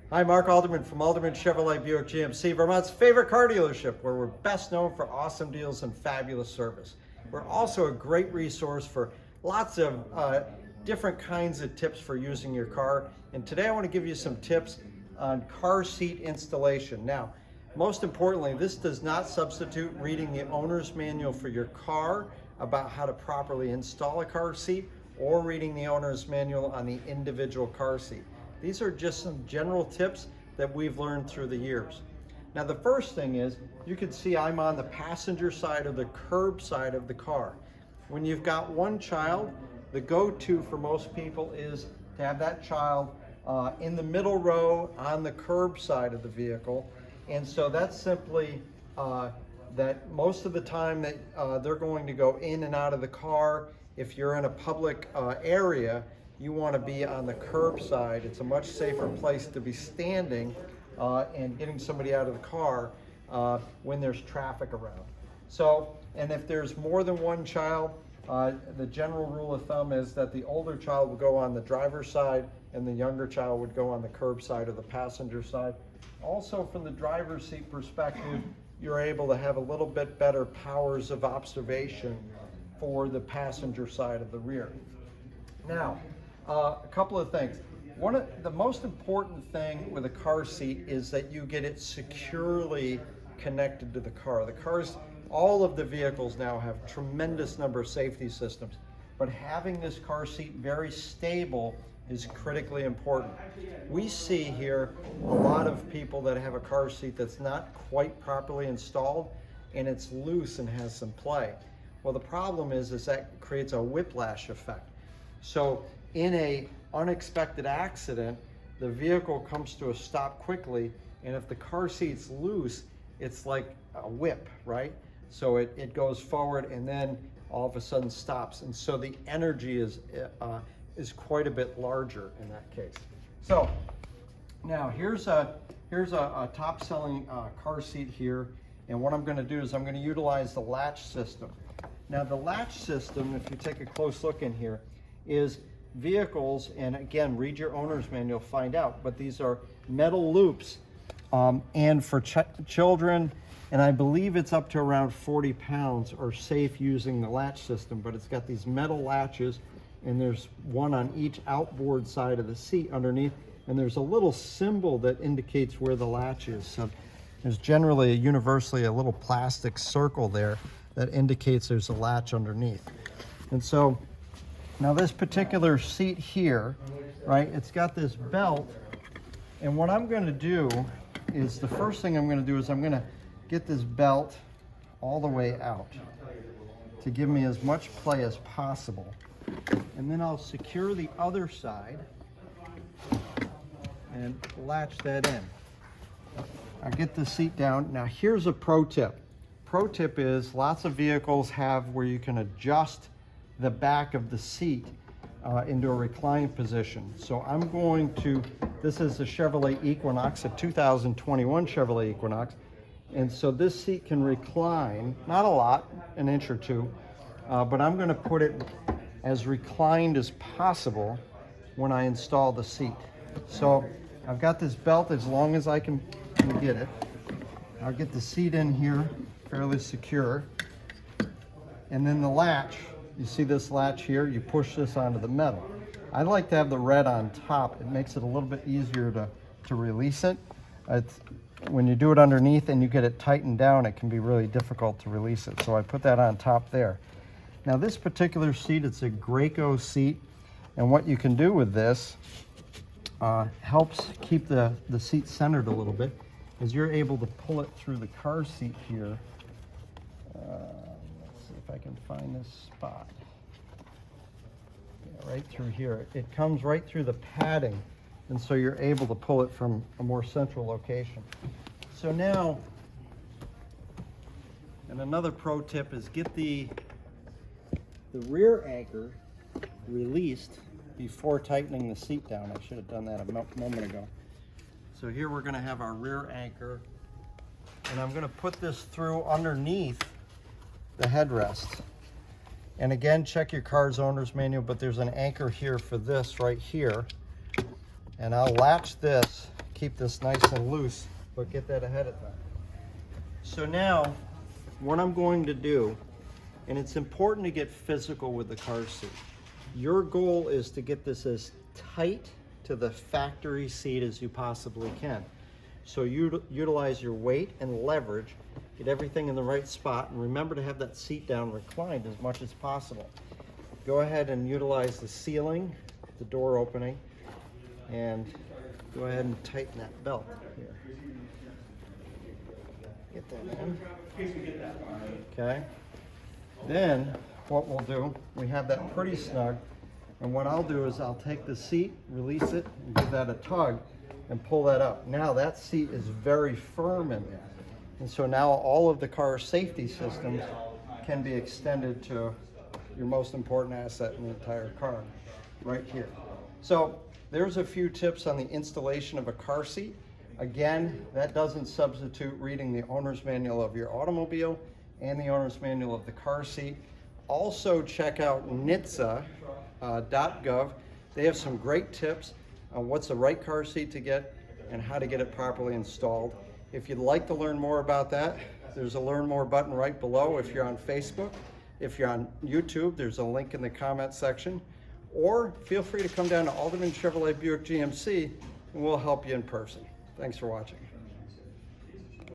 Hi, Mark Alderman from Alderman Chevrolet Buick GMC, Vermont's favorite car dealership, where we're best known for awesome deals and fabulous service. We're also a great resource for lots of different kinds of tips for using your car. And today I want to give you some tips on car seat installation. Now, most importantly, this does not substitute reading the owner's manual for your car about how to properly install a car seat or reading the owner's manual on the individual car seat. These are just some general tips that we've learned through the years. Now, the first thing is, you can see I'm on the passenger side of the curb side of the car. When you've got one child, the go-to for most people is to have that child in the middle row on the curb side of the vehicle. And so that's simply that most of the time that they're going to go in and out of the car. If you're in a public area, you want to be on the curb side. It's a much safer place to be standing and getting somebody out of the car when there's traffic around. So, and if there's more than one child, the general rule of thumb is that the older child will go on the driver's side and the younger child would go on the curb side or the passenger side. Also, from the driver's seat perspective, you're able to have a little bit better powers of observation for the passenger side of the rear. Now, a couple of things. One of the most important thing with a car seat is that you get it securely connected to the car. The cars, all of the vehicles now have a tremendous number of safety systems, but having this car seat very stable is critically important. We see here a lot of people that have a car seat that's not quite properly installed and it's loose and has some play. Well, the problem is that creates a whiplash effect. So in a unexpected accident, the vehicle comes to a stop quickly, and if the car seat's loose, it's like a whip, right? So it goes forward and then all of a sudden stops, and so the energy is quite a bit larger in that case. So now here's a top-selling car seat here, and what I'm going to do is I'm going to utilize the latch system. Now the latch system, if you take a close look in here, is vehicles, and again, read your owner's manual, find out, but these are metal loops, and for children, and I believe it's up to around 40 pounds, are safe using the latch system, but it's got these metal latches, and there's one on each outboard side of the seat underneath, and there's a little symbol that indicates where the latch is. So there's generally universally a little plastic circle there that indicates there's a latch underneath. And so now this particular seat here, right, it's got this belt, and what I'm going to do is, the first thing I'm going to do is I'm going to get this belt all the way out to give me as much play as possible, and then I'll secure the other side and latch that in. I'll get the seat down. Now here's a pro tip. Pro tip is, lots of vehicles have where you can adjust the back of the seat into a reclined position. So I'm going to, this is a Chevrolet Equinox, a 2021 Chevrolet Equinox, and so this seat can recline, not a lot, an inch or two, but I'm going to put it as reclined as possible when I install the seat. So I've got this belt as long as I can get it. I'll get the seat in here fairly secure, and then the latch, you see this latch here, you push this onto the metal. I like to have the red on top. It makes it a little bit easier to release it. When you do it underneath and you get it tightened down, it can be really difficult to release it. So I put that on top there. Now this particular seat, it's a Graco seat, and what you can do with this helps keep the seat centered a little bit, is you're able to pull it through the car seat here. Let's see if I can find this spot. Yeah, right through here. It comes right through the padding, and so you're able to pull it from a more central location. So now, and another pro tip is, get the rear anchor released before tightening the seat down. I should have done that a moment ago. So here we're going to have our rear anchor, and I'm going to put this through underneath the headrest. And again, check your car's owner's manual, but there's an anchor here for this right here. And I'll latch this, keep this nice and loose, but get that ahead of time. So now, what I'm going to do, and it's important to get physical with the car seat. Your goal is to get this as tight to the factory seat as you possibly can. So you utilize your weight and leverage, get everything in the right spot, and remember to have that seat down reclined as much as possible. Go ahead and utilize the ceiling, the door opening, and go ahead and tighten that belt here. Get that in. Okay. Then what we'll do, we have that pretty snug, and what I'll do is I'll take the seat, release it, and give that a tug, and pull that up. Now that seat is very firm in there. And so now all of the car safety systems can be extended to your most important asset in the entire car, right here. So there's a few tips on the installation of a car seat. Again, that doesn't substitute reading the owner's manual of your automobile and the owner's manual of the car seat. Also check out NHTSA.gov. They have some great tips on what's the right car seat to get and how to get it properly installed. If you'd like to learn more about that, there's a learn more button right below if you're on Facebook. If you're on YouTube, there's a link in the comment section. Or feel free to come down to Alderman Chevrolet Buick GMC and we'll help you in person. Thanks for watching.